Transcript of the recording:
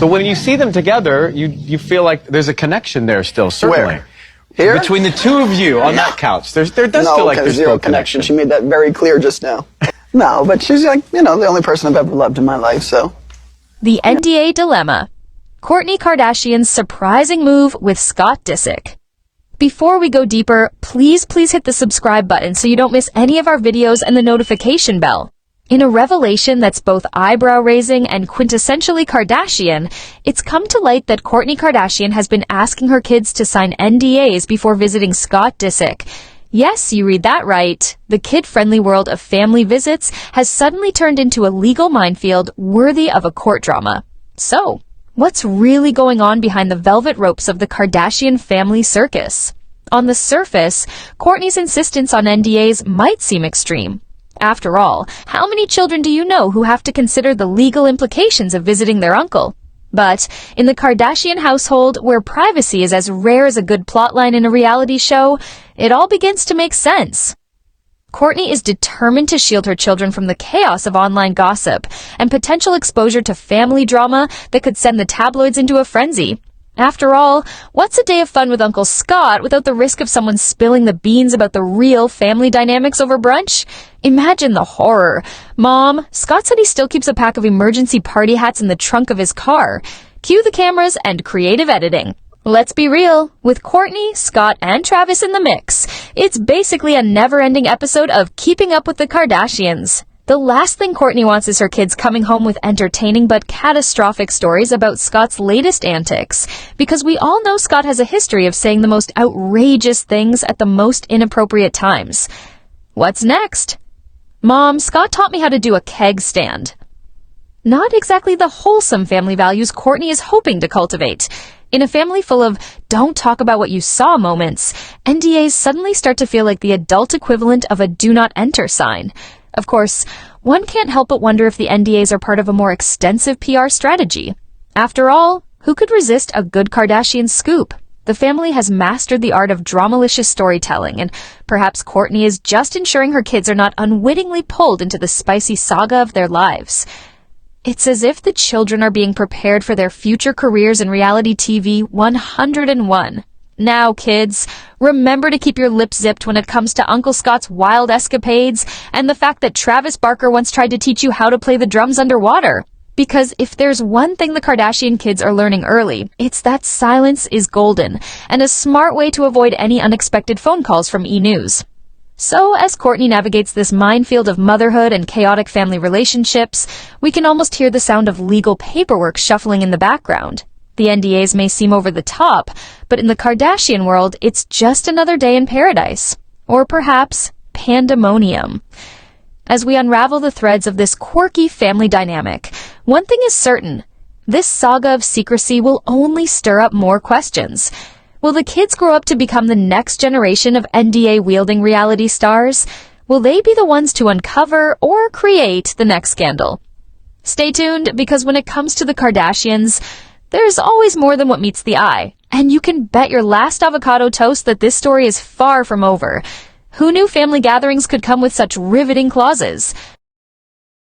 So when you see them together, you feel like there's a connection there still, certainly. Where? Here? Between the two of you on that couch. There does feel like there's zero connection. She made that very clear just now. No, but she's like, the only person I've ever loved in my life, so. The NDA dilemma. Kourtney Kardashian's surprising move with Scott Disick. Before we go deeper, please hit the subscribe button so you don't miss any of our videos and the notification bell. In a revelation that's both eyebrow-raising and quintessentially Kardashian, it's come to light that Kourtney Kardashian has been asking her kids to sign NDAs before visiting Scott Disick. Yes, you read that right. The kid-friendly world of family visits has suddenly turned into a legal minefield worthy of a court drama. So, what's really going on behind the velvet ropes of the Kardashian family circus? On the surface, Kourtney's insistence on NDAs might seem extreme. After all, how many children do you know who have to consider the legal implications of visiting their uncle? But in the Kardashian household, where privacy is as rare as a good plotline in a reality show, it all begins to make sense. Kourtney is determined to shield her children from the chaos of online gossip and potential exposure to family drama that could send the tabloids into a frenzy. After all, what's a day of fun with Uncle Scott without the risk of someone spilling the beans about the real family dynamics over brunch? Imagine the horror. Mom, Scott said he still keeps a pack of emergency party hats in the trunk of his car. Cue the cameras and creative editing. Let's be real. With Kourtney, Scott, and Travis in the mix, it's basically a never-ending episode of Keeping Up with the Kardashians. The last thing Kourtney wants is her kids coming home with entertaining but catastrophic stories about Scott's latest antics, because we all know Scott has a history of saying the most outrageous things at the most inappropriate times. What's next? Mom, Scott taught me how to do a keg stand. Not exactly the wholesome family values Kourtney is hoping to cultivate. In a family full of don't talk about what you saw moments, NDAs suddenly start to feel like the adult equivalent of a do not enter sign. Of course, one can't help but wonder if the NDAs are part of a more extensive PR strategy. After all, who could resist a good Kardashian scoop? The family has mastered the art of dramalicious storytelling, and perhaps Kourtney is just ensuring her kids are not unwittingly pulled into the spicy saga of their lives. It's as if the children are being prepared for their future careers in reality TV 101. Now, kids, remember to keep your lips zipped when it comes to Uncle Scott's wild escapades and the fact that Travis Barker once tried to teach you how to play the drums underwater. Because if there's one thing the Kardashian kids are learning early, it's that silence is golden and a smart way to avoid any unexpected phone calls from E! News. So, as Kourtney navigates this minefield of motherhood and chaotic family relationships, we can almost hear the sound of legal paperwork shuffling in the background. The NDAs may seem over the top, but in the Kardashian world, it's just another day in paradise. Or perhaps pandemonium. As we unravel the threads of this quirky family dynamic, one thing is certain. This saga of secrecy will only stir up more questions. Will the kids grow up to become the next generation of NDA-wielding reality stars? Will they be the ones to uncover or create the next scandal? Stay tuned, because when it comes to the Kardashians, there's always more than what meets the eye. And you can bet your last avocado toast that this story is far from over. Who knew family gatherings could come with such riveting clauses?